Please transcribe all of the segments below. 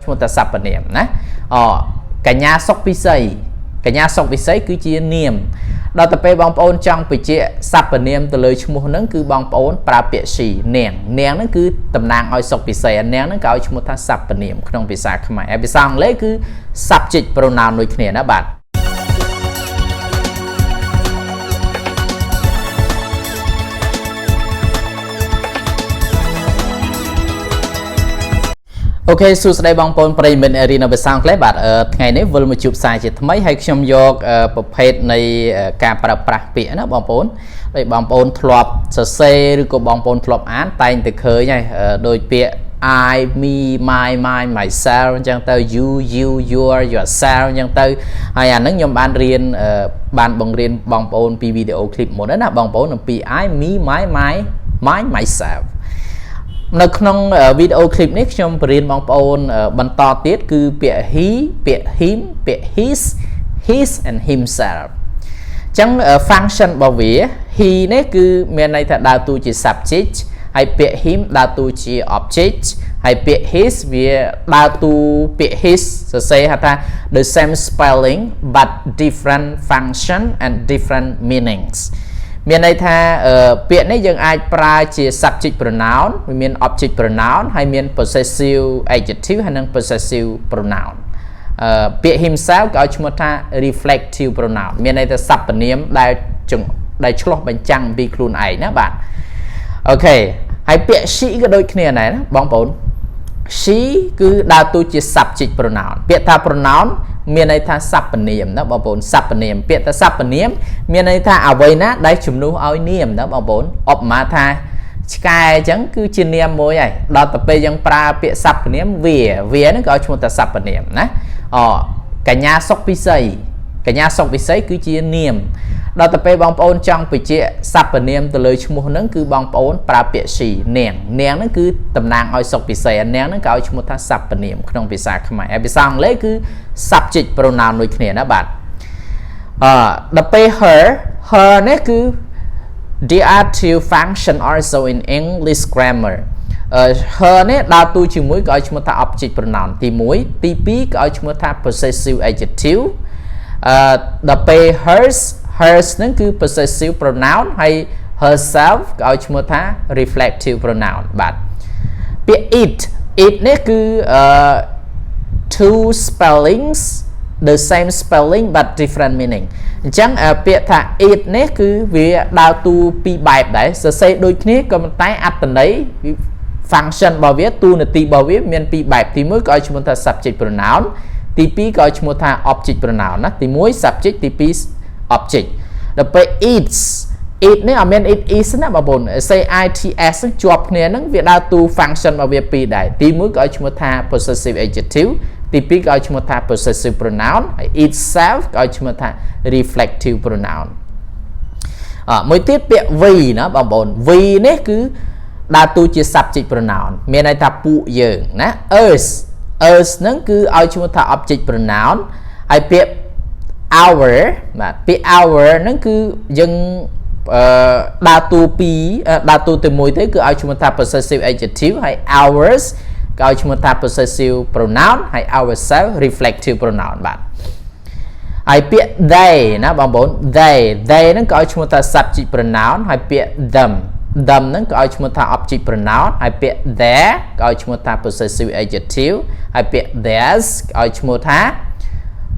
ឈ្មោះថាសព្វនាមណាកញ្ញាសុកពិសីកញ្ញាសុកពិសីគឺជានាមដល់ទៅពេលបងប្អូនចង់បញ្ជាក់សព្វនាមទៅលើឈ្មោះហ្នឹងគឺបងប្អូនប្រើពាក្យ she នាងហ្នឹងគឺតំណាងឲ្យសុកពិសីនាងហ្នឹងក៏ឲ្យឈ្មោះថាសព្វនាមក្នុងភាសាខ្មែរហើយភាសាអង់គ្លេសគឺ subject pronoun ដូចគ្នាណាបាទអូខេសួស្តីបងប្អូនប្រិយមិត្តរៀននៅភាសាអង់គ្លេសបាទថ្ងៃនេះវិលមកជួបផ្សាយជាថ្មីហើយខ្ញុំយកប្រភេទនៃការប្រើប្រាស់ពាក្យណាបងប្អូនដោយបងប្អូនធ្លាប់សរសេរឬក៏បងប្អូនធ្លាប់អានតែងតែឃើញហើយដោយពាក្យ I me my myself អញ្ចឹងទៅ you your yourself អញ្ចឹងទៅហើយអាហ្នឹងខ្ញុំបានរៀនបានបង្រៀនបងប្អូនពីវីដេអូឃ្លីបមុនណាបងប្អូនអំពី I me my myselfនៅក្នុងវីដេអូឃ្លីបនេះខ្ញុំបរៀនបងប្អូនបន្តទៀតគឺពាក្យ he ពាក្យ him ពាក្យ his and himself អញ្ចឹង function របស់វា he នេះគឺមានន័យថាដើរតួជា subject ហើយពាក្យ him ដើរតួជា object ហើយពាក្យ his វាដើរតួពាក្យ his សរសេរថា the same spelling but different function and different meaningsមានន័យថាពាក្យនេះយើងអាចប្រើជា subject pronoun វាមាន object pronoun ហើយមាន possessive adjective ហើយនិង possessive pronoun ពាក្យ himself ក៏ឲ្យឈ្មោះថា reflective pronoun មានន័យថាសព្វនាមដែលឆ្លុះបញ្ចាំងអំពីខ្លួនឯងណាបាទអូខេហើយពាក្យ she ក៏ដូចគ្នាដែរណាបងប្អូន she គឺដើរតួជា subject pronoun ពាក្យថា pronoun មានន័យថាសព្វនាមណាបងប្អូនសព្វនាមពាក្យថាសព្វនាមមានន័យថាអ្វីណាដែលជំនួសឲ្យនាមណាបងប្អូនឧបមាថាឆ្កែអញ្ចឹងគឺជានាមមួយហើយដល់ទៅពេលយើងប្រើពាក្យសព្វនាមវាហ្នឹងក៏ឲ្យឈ្មោះថាសព្វនាមណាកញ្ញាសុកពិសីគឺជានាមដល់ទៅពេលបងប្អូនចង់បញ្ជាក់សព្វនាមទៅលើឈ្មោះហ្នឹងគឺបងប្អូនប្រើពាក្យ she នាងហ្នឹងគឺតំណាងឲ្យសុកពិសីនាងហ្នឹងក៏ឲ្យឈ្មោះថាសព្វនាមក្នុងភាសាខ្មែរហើយភាសាអង់គ្លេសគឺ subject pronoun ដូចគ្នាណាបាទដល់ពេល her នេះគឺ the adjective function also in English grammar her នេះដើរតួជាមួយក៏ឲ្យឈ្មោះថា object pronoun ទី1ទី2ក៏ឲ្យឈ្មោះថា possessive adjective ដល់ពេល hers ហ្នឹងគឺ possessive pronoun ហើយ herself ក៏ឲ្យឈ្មោះថា reflective pronoun បាទពាក្យ it នេះគឺtwo spellings the same spelling but different meaning អញ្ចឹងពាក្យថា it នេះគឺវាដើរតួពីរបែបដែរសរសេរដូចគ្នាក៏ប៉ុន្តែអត្ថន័យ function របស់វាតួនាទីរបស់វាមានពីរបែបទី1ក៏ឲ្យឈ្មោះថា subject pronoun ទី2ក៏ឲ្យឈ្មោះថា object pronoun ណាទី1 subject ទី2 object ដល់ពេល it នេះអត់មាន it is ណាបងប្អូន say its ជាប់គ្នាហ្នឹងវាដើរតួ function របស់វាពីរដែរទី1ក៏ឲ្យឈ្មោះថា possessive adjective ទី2ក៏ឲ្យឈ្មោះថា possessive pronoun ហើយ itself ក៏ឲ្យឈ្មោះថា reflective pronoun មួយទៀតពាក្យ we ណាបងប្អូន we នេះគឺដើរតួជា subject pronoun មានន័យថាពួកយើងណា us ហ្នឹងគឺឲ្យឈ្មោះថា object pronoun ហើយពាក្យ our បាទពាក្យ our ហ្នឹងគឺយើងដើរតួទៅមួយទៅគឺឲ្យឈ្មោះថា possessive adjective ហើយ ours ក៏ឲ្យឈ្មោះថា possessive pronoun ហើយ ourselves reflective pronoun បាទហើយពាក្យ they ណាបងប្អូន they ហ្នឹងក៏ឲ្យឈ្មោះថា subject pronoun ហើយពាក្យ them ហ្នឹងក៏ឲ្យឈ្មោះថា object pronoun ហើយពាក្យ their ក៏ឲ្យឈ្មោះថា possessive adjective ហើយពាក្យ theirs ក៏ឲ្យឈ្មោះថា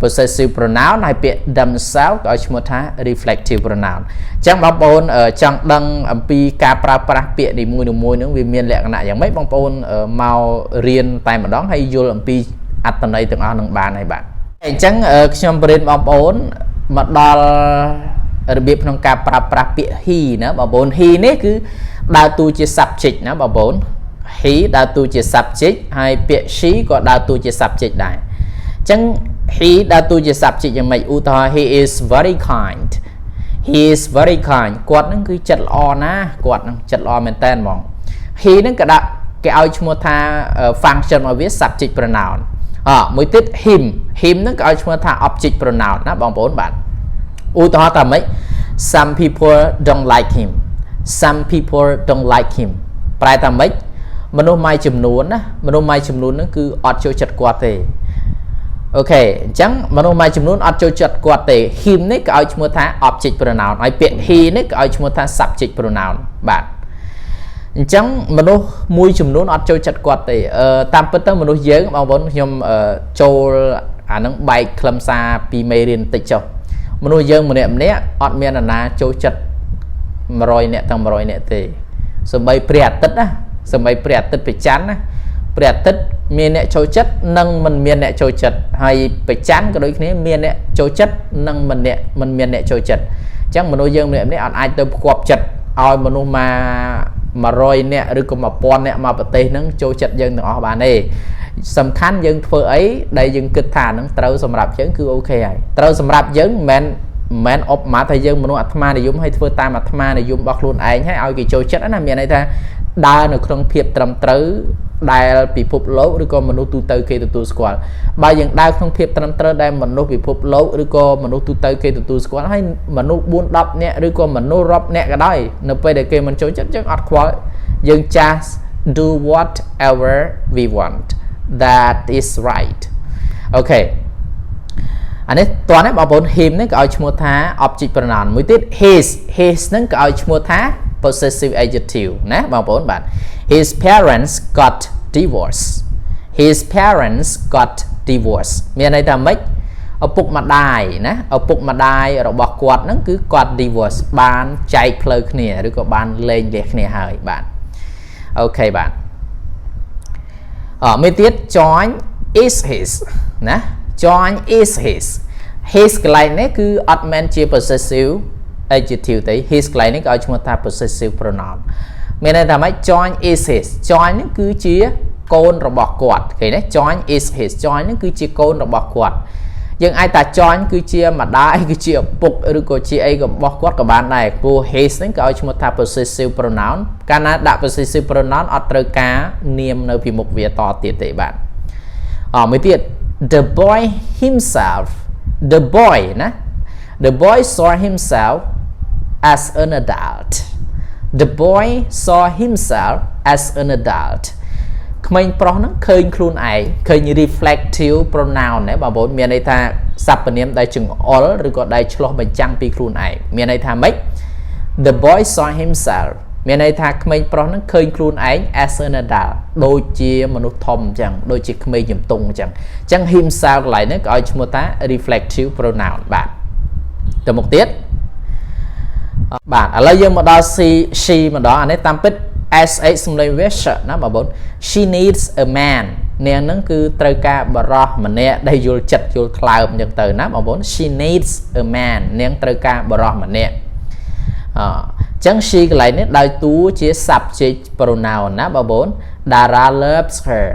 possessive pronoun ហើយពាក្យ themselves ក៏ឲ្យឈ្មោះថា reflective pronoun អញ្ចឹងបងប្អូនចង់ដឹងអំពីការប្រើប្រាស់ពាក្យនីមួយៗហ្នឹងវាមានលក្ខណៈយ៉ាងម៉េចបងប្អូនមករៀនតែម្ដងហើយយល់អំពីអត្ថន័យទាំងអស់នឹងបានហើយបាទអញ្ចឹងខ្ញុំបរៀនបងប្អូនមកដល់របៀបក្នុងការប្រើប្រាស់ពាក្យ he ណាបងប្អូន he នេះគឺដើរតួជា subject ណាបងប្អូន he ដើរតួជា subject ហើយពាក្យ she ក៏ដើរតួជា subject ដែរអញ្ចឹង he ដើរតួជា subject យ៉ាងម៉េចឧទាហរណ៍ he is very kind គាត់ហ្នឹងគឺចិត្តល្អណាគាត់ហ្នឹងចិត្តល្អមែនតើហ្មង he ហ្នឹងក៏ដាក់គេឲ្យឈ្មោះថា function របស់វា subject pronoun មួយទៀត him ហ្នឹងក៏ឲ្យឈ្មោះថា object pronoun ណាបងប្អូនបាទឧទាហរណ៍ថាម៉េច some people don't like him ប្រែថាម៉េច មនុស្សម៉ៃចំនួនណាមនុស្សម៉ៃចំនួនហ្នឹងគឺអត់ចូលចិត្តគាត់ទេអូខេអញ្ចឹងមនុស្សម៉ៃចំនួនអត់ចូលចិត្តគាត់ទេ him នេះក៏ឲ្យឈ្មោះថា object pronoun ហើយពាក្យ he នេះក៏ឲ្យឈ្មោះថា subject pronoun បាទអញ្ចឹងមនុស្សមួយចំនួនអត់ចូលចិត្តគាត់ទេតាមពិតទៅមនុស្សយើងបងប្អូនខ្ញុំចូលអានឹងបែកខ្លឹមសារពីមេរៀនបន្តិចចុះមនុស្សយើងម្នាក់អត់មាននរណាចូលចិត្ត100នាក់ទាំង100នាក់ទេសូម្បីព្រះអាទិត្យណាសូម្បីព្រះអាទិត្យប្រច័នណាព្រះអាទិត្យមានអ្នកចូលចិត្តនិងមិនមានអ្នកចូលចិត្តហើយប្រច័នក៏ដូចគ្នាមានអ្នកចូលចិត្តនិងមិនមានអ្នកចូលចិត្តអញ្ចឹងមនុស្សយើងម្នាក់អត់អាចទៅផ្គប់ចិត្តឲ្យមនុស្សមក100នាក់ឬក៏1000នាក់មកប្រទេសហ្នឹងចូលចិត្តយើងទាំងអស់បានទេសំខាន់យើងធ្វើអីដែលយើងគិតថាហ្នឹងត្រូវសម្រាប់យើងគឺអូខេហើយត្រូវសម្រាប់យើងមិនមែនអបមកថាយើងមនុស្សអាត្មានិយមឲ្យធ្វើតាមអាត្មានិយមរបស់ខ្លួនឯងហើយឲ្យគេចូលចិត្តណាមានន័យថាដើរនៅក្នុងភាពត្រឹមត្រូវដែលពិភពលោកឬក៏មនុស្សទូទៅគេទទួលស្គាល់បើយើងដើរក្នុងភាពត្រឹមត្រូវដែលមនុស្សពិភពលោកឬក៏មនុស្សទូទៅគេទទួលស្គាល់ហើយមនុស្ស4 10នាក់ឬក៏មនុស្សរាប់នាក់ក៏ដោយនៅពេលដែលគេមិនចូលចិត្តយើងអត់ខ្វល់យើង just do whatever we want that is right អូខេអានេះតើបងប្អូន him នេះក៏ឲ្យឈ្មោះថា object pronoun មួយទៀត his ហ្នឹងក៏ឲ្យឈ្មោះថា possessive adjective ណាបងប្អូនបាទ his parents got divorced his parents got divorced មានន័យថាម៉េចឪពុកម្ដាយណាឪពុកម្ដាយរបស់គាត់ហ្នឹងគឺគាត់ divorce បានចែកផ្លូវគ្នាឬក៏បានលែងលះគ្នាហើយបាទអូខេបាទមួយទៀត John is his ណា John is his កន្លែងនេះគឺអត់មែនជា possessive adjective ទេ his កន្លែងនេះក៏ឲ្យឈ្មោះថា possessive pronoun មានន័យថាម៉េច John is his John នេះគឺជាកូនរបស់គាត់ឃើញទេ John is his John នេះគឺជាកូនរបស់គាត់យើងអាចថា John គឺជាម្ដាយគឺជាឪពុកឬក៏ជាអីរបស់គាត់ក៏បានដែរព្រោះ his នេះក៏ឲ្យឈ្មោះថា possessive pronoun កាលណាដាក់ possessive pronoun អត់ត្រូវការនាមនៅពីមុខវាតទៀតទេបាទមួយទៀត the boy himself the boy ណា the boy saw himself as an adult the boy saw himself as an adult ក្មេងប្រុសហ្នឹងឃើញខ្លួនឯងឃើញ reflective pronoun ណាបងប្អូនមានន័យថាសព្វនាមដែលចង្អុលឬក៏ដែលឆ្លោះបញ្ចាំងពីខ្លួនឯងមានន័យថាម៉េច the boy saw himself មានន័យថាក្មេងប្រុសហ្នឹងឃើញខ្លួនឯង as an adult ដូចជាមនុស្សធំអញ្ចឹងដូចជាក្មេងជំទង់អញ្ចឹង himself កន្លែងនេះក៏ឲ្យឈ្មោះថា reflective pronoun បាទទៅមុខទៀតបាទឥឡូវយើងមកដល់ she ម្ដងអានេះតាមពិត sh សំឡេងវា sh ណាបងប្អូន she needs a man នាងហ្នឹងគឺត្រូវការបរិះម្នាក់ដែលយល់ចិត្តយល់ថ្លើមអញ្ចឹងទៅណាបងប្អូន she needs a man នាងត្រូវការបរិះម្នាក់អញ្ចឹង she កន្លែងនេះដោយតួជា subject pronoun ណាបងប្អូន Dara loves her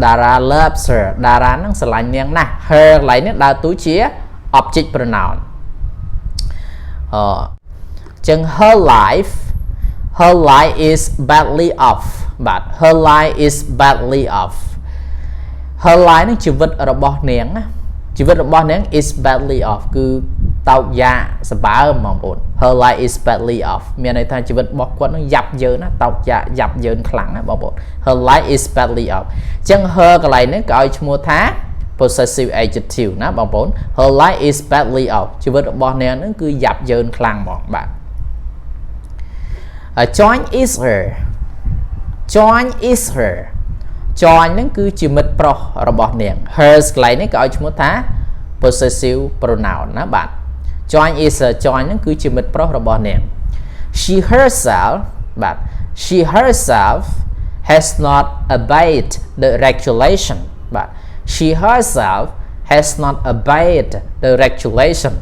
Dara loves her Dara ហ្នឹងស្រឡាញ់នាងណាស់ her កន្លែងនេះដើរតួជា object pronoun ចឹង her life is badly off បាទ her life is badly off her life នេះជីវិតរបស់នាងណាជីវិតរបស់នាង is badly off គឺតោកយ៉ាសបើមបងប្អូន her life is badly off មានន័យថាជីវិតរបស់គាត់នឹងយ៉ាប់យ៉ឺនណាតោកយ៉ាយ៉ាប់យ៉ឺនខ្លាំងណាបងប្អូន her life is badly off ចឹង her កន្លែងនេះក៏ឲ្យឈ្មោះថា possessive adjective ណាបងប្អូន her life is badly off ជីវិតរបស់នាងនឹងគឺយ៉ាប់យ៉ឺនខ្លាំងហ្មងបាទJohn is her John is her John ហ្នឹងគឺជាមិត្តប្រុសរបស់នាង her កន្លែងនេះក៏ឲ្យឈ្មោះថា possessive pronoun ណាបាទ John is her John ហ្នឹងគឺជាមិត្តប្រុសរបស់នាង she herself បាទ she herself has not obeyed the regulation បាទ she herself has not obeyed the regulation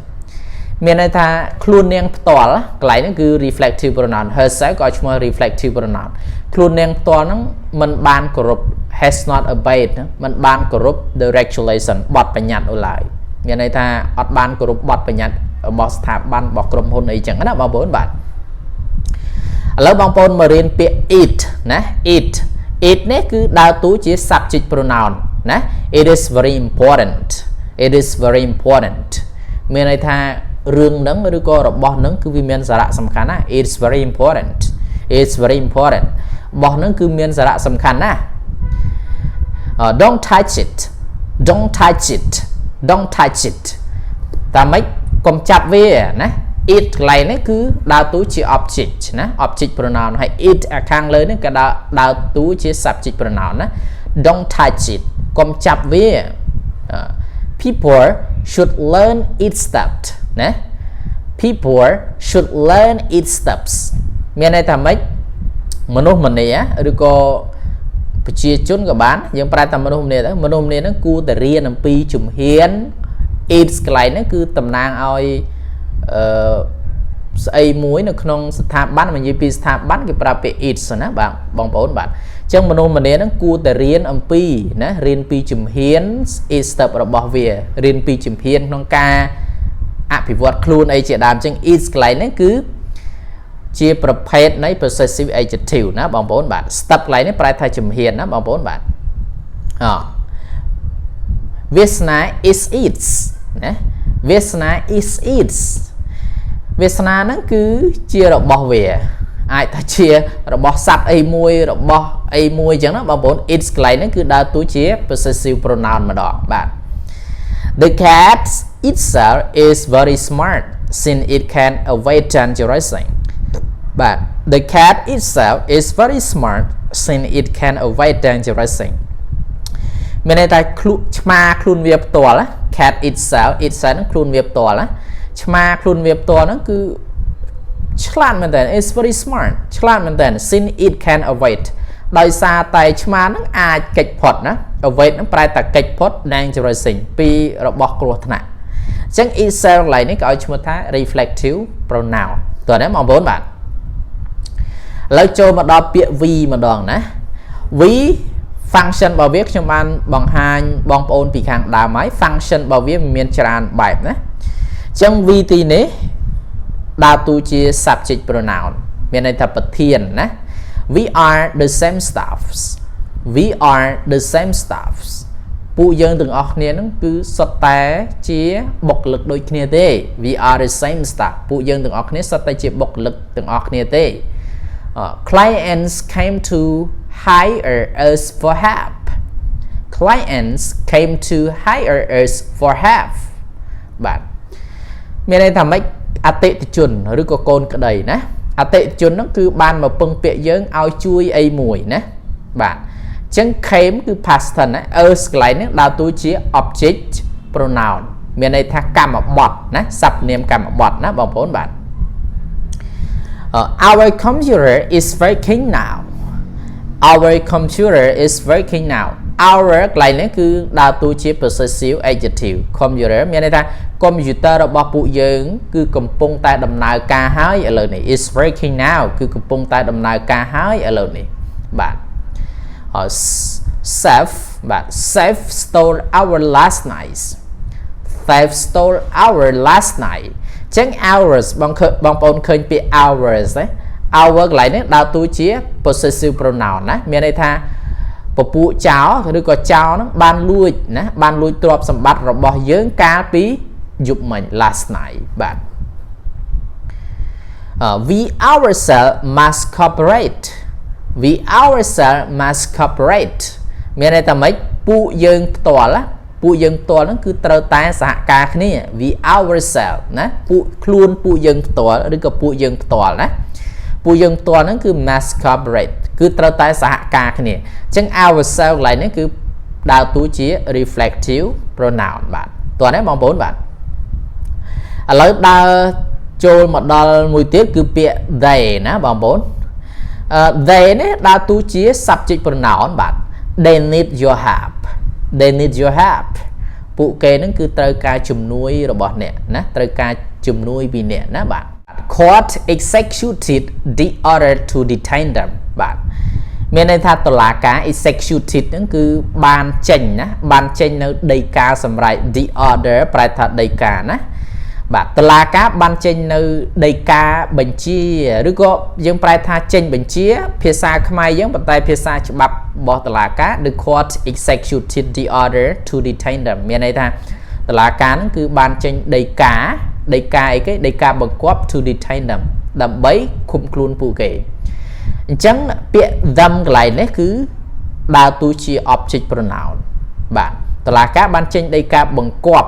មានន័យថាខ្លួននាងផ្ទាល់កន្លែងហ្នឹងគឺ reflective pronoun herself ក៏ឈ្មោះ reflective pronoun ខ្លួននាងផ្ទាល់ហ្នឹងមិនបានគោរព has not obeyed មិនបានគោរព the regulation បទបញ្ញត្តិឡើយមានន័យថាអត់បានគោរពបទបញ្ញត្តិរបស់ស្ថាប័នរបស់ក្រុមហ៊ុនអីចឹងណាបងប្អូនបាទឥឡូវបងប្អូនមករៀនពាក្យ it ណា it នេះគឺដើរតួជា subject pronoun ណា it is very important it is very important មានន័យថារឿងហ្នឹងឬក៏របស់ហ្នឹងគឺវាមានសារៈសំខាន់ណា it's very important bỏ nó cứ miên giả sầm khăn á don't touch it don't touch it don't touch it ta mấy con chặt về nè it lại nó cứ đào túi chỉ object nè object pronoun hay it ở khang lớn nó cái đào túi chỉ subject pronoun nè don't touch it con chặt về people should learn its steps nè people should learn its steps miền này ta mấy mình này á rồi có chia chốn các bạn nhưng phải tầm mình này nó cu từ riêng làm pi chùm hiến it's cái này nó cứ tầm nang oi ai muối nó không tham bán mà như pi tham bán cái pra it's nè bạn bong bóng bạn trong mình này nó cu từ riêng làm pi nè riêng pi chùm hiến it's step rồi bỏ về riêng pi chùm hiến trong ca bị vượt luôn ai chỉ làm trong it's cái này nó cứ chiaประเภทใน possessive adjective นะបងប្អូនបាទ step lạiនេះប្រែថាជំហានណាបងប្អូនបាទវាសនា is its ណាវាសនា is its វាសនាហ្នឹងគឺជារបស់វាអាចថាជារបស់សត្វអីមួយរបស់អីមួយអញ្ចឹងណាបងប្អូន its កន្លែងហ្នឹងគឺដើរតួជា possessive pronoun ម្ដងបាទ the cat itself is very smart since it can avoid dangerous things but the cat itself is very smart since it can avoid dangerous things មានន័យថាឆ្មាខ្លួនវាផ្ទាល់ណា cat itself ហ្នឹងខ្លួនវាផ្ទាល់ណាឆ្មាខ្លួនវាផ្ទាល់ហ្នឹងគឺឆ្លាតមែនតើ is very smart ឆ្លាតមែនតើ since it can avoid ដោយសារតែឆ្មាហ្នឹងអាចគេចផុតណា avoid ហ្នឹងប្រែថាគេចផុត dangerous thing ពីរបស់គ្រោះថ្នាក់អញ្ចឹង itself កន្លែងនេះគេឲ្យឈ្មោះថា reflective pronoun តើណាបងប្អូនបាទឥឡូវចូលមកដល់ពាក្យ we ម្ដងណា we function របស់វាខ្ញុំបានបង្ហាញបងប្អូនពីខាងដើមហើយ function របស់វាមានច្រើនបែបណាអញ្ចឹង we ទីនេះដើរតួជា subject pronoun មានន័យថាប្រធានណា we are the same staffs we are the same staffs ពួកយើងទាំងអស់គ្នាហ្នឹងគឺសុទ្ធតែជាបុគ្គលិកដូចគ្នាទេ we are the same staff ពួកយើងទាំងអស់គ្នាសុទ្ធតែជាបុគ្គលិកទាំងអស់គ្នាទេclients came to hire us for help clients came to hire us for help បាទមានន័យថាម៉េចអតិថិជនឬក៏កូនក្តីណាអតិថិជនហ្នឹងគឺបានមកពឹងពាក្យយើងឲ្យជួយអីមួយណាបាទអញ្ចឹង came គឺ past tense ណា us កន្លែងហ្នឹងដើរតួជា object pronoun មានន័យថាកម្មបទណាសព្វនាមកម្មបទណាបងប្អូនបាទour computer is working now our computer is working now our កន្លែងនេះគឺដើរតួជា possessive adjective computer មានន័យថា computer របស់ពួកយើងគឺកំពុងតែដំណើរការហើយឥឡូវនេះ is working now គឺកំពុងតែដំណើរការហើយឥឡូវនេះបាទsafe បាទ safe stole our last night safe stole our last night ចឹង hours បងប្អូនឃើញពាក្យ hours ណា hour កន្លែងនេះដើរតួជា possessive pronoun ណាមានន័យថាពពួកចោលឬក៏ចោលហ្នឹងបានលួចណាបានលួចទ្រព្យសម្បត្តិរបស់យើងកាលពីយប់មិញ last night បាទ we ourselves must cooperate we ourselves must cooperate មានន័យថាម៉េចពួកយើងផ្ទាល់ណាពួកយើងផ្ទាល់ហ្នឹងគឺត្រូវតែសហការគ្នា we ourselves ណាពួកយើងផ្ទាល់ឬក៏ពួកយើងផ្ទាល់ណាពួកយើងផ្ទាល់ហ្នឹងគឺ must cooperate គឺត្រូវតែសហការគ្នាអញ្ចឹង ourselves កន្លែងនេះគឺដើរតួជា reflective pronoun បាទតោះណាបងប្អូនបាទឥឡូវដើរចូលមកដល់មួយទៀតគឺពាក្យ they ណាបងប្អូនthey នេះដើរតួជា subject pronoun បាទ they need your help they need your help ពួកគេនឹងគឺត្រូវការជំនួយរបស់អ្នកណាត្រូវការជំនួយពីអ្នកណាបាទ court executed the order to detain them បាទមានន័យថាតុលាការ executed ហ្នឹងគឺបានចេញណាបានចេញនៅដីកាសម្រាប់ the order ប្រែថាដីកាណាបាទតុលាការបានចេញនៅដីកាបញ្ជាឬក៏យើងប្រែថាចេញបញ្ជាភាសាខ្មែរយើងប៉ុន្តែភាសាច្បាប់របស់តុលាការ the court executed the order to detain them មានន័យថាតុលាការហ្នឹងគឺបានចេញដីកាអីគេដីកាបង្គាប់ to detain them ដើម្បីឃុំខ្លួនពួកគេ chẳng bịa them cái này đấy cứ đào tu chia object pronoun bạn tức là các bạn trên đây cả bằng quap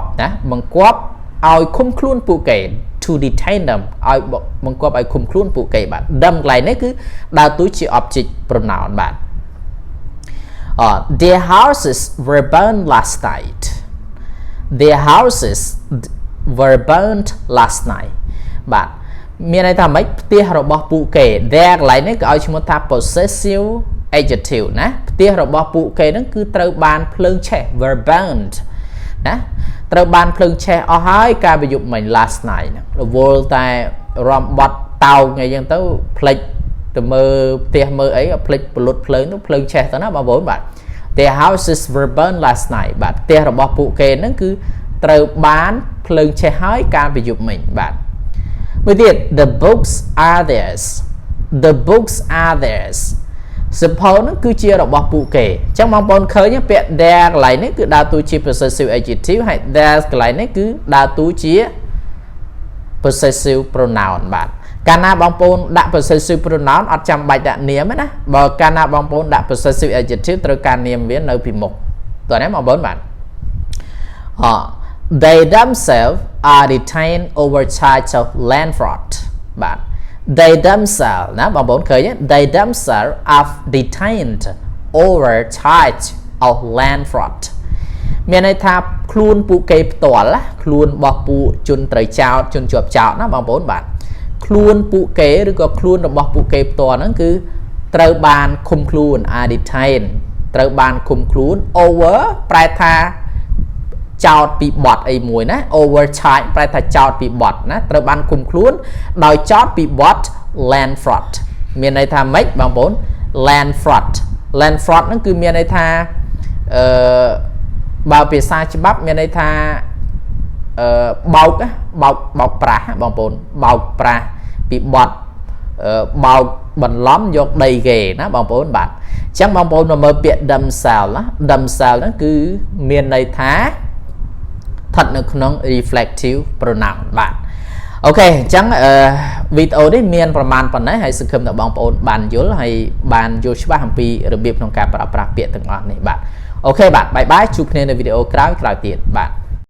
ai không luôn phụ kể to detain them ai bằng quap ai không luôn phụ kể bạn them cái này đấy cứ đào tu chia object pronoun bạn their houses were burned last night. Their houses were burned last night. Bạn miền này ta mấy tia robot phụ kể their lại nó gọi chúng ta possessive adjective nè tia robot phụ kể nó cứ trâu ban phơi che were burned nè trâu ban phơi che ở hai ca ví dụ mình last night nè vô tai robot tàu ngày dân tới play từ mơ tia mơ ấy play lụt phơi che tao nó bao bốn bạn their houses were burned last night bạn tia robot phụ kể nó cứ trâu ban phơi che hai ca ví dụ mình bạn with it the books are theirs. The books are theirs. Suppose nó cứ chia đọc bọc phụ kể trong mong bọn khởi nhé biệt there lại nó cứ đa tu chia possessive adjective hay there lại nó cứ đa tu chia possessive pronoun bạn Kana bong pon đã possessive pronoun ở trong bài đạn niệm ấy nè và kana bong pon đã possessive adjective từ can niệm viết nơi phim 1 rồi ném mong bốn bạn they themselves are detained over charge of land fraud bạn they themselves nè bằng bốn khởi nhé they themselves are detained over charge of land fraud miền này thà khuôn phụ kê tỏa lá khuôn bọc phụ chun trời chào chun chuột chào nó bằng bốn bạn khuôn phụ kê rồi có khuôn rồi bọc phụ kê tỏa nó cứ trời bàn khum khuôn are detained trời bàn khum khuôn over prai tha chào bị bọt ấy mùi nè overcharge phải thay chào bị bọt nèត្រូវបានគុំខ្លួនដោយចោតពីបទ land fraud មានន័យថាម៉េចបងប្អូន land fraud ហ្នឹងគឺមានន័យថាបើភាសាច្បាប់មានន័យថាបោកប្រាស់បងប្អូនបោកប្រាស់ពីបទបោកបន្លំយកដីគេណាបងប្អូនបាទអញ្ចឹងបងប្អូនមកមើលពាក្យ themselves ហ្នឹងគឺមានន័យថាthậtនៅក្នុង reflective pronoun បាទអូខេអញ្ចឹងវីដេអូនេះមានប្រមាណប៉ុណ្ណេះហើយសង្ឃឹមថាបងប្អូនបានយល់ហើយបានយល់ច្បាស់អំពីរបៀបក្នុងការប្រើប្រាស់ពាក្យទាំងអស់នេះបាទអូខេបាទបាយបាយជួបគ្នានៅវីដេអូក្រោយទៀតបាទ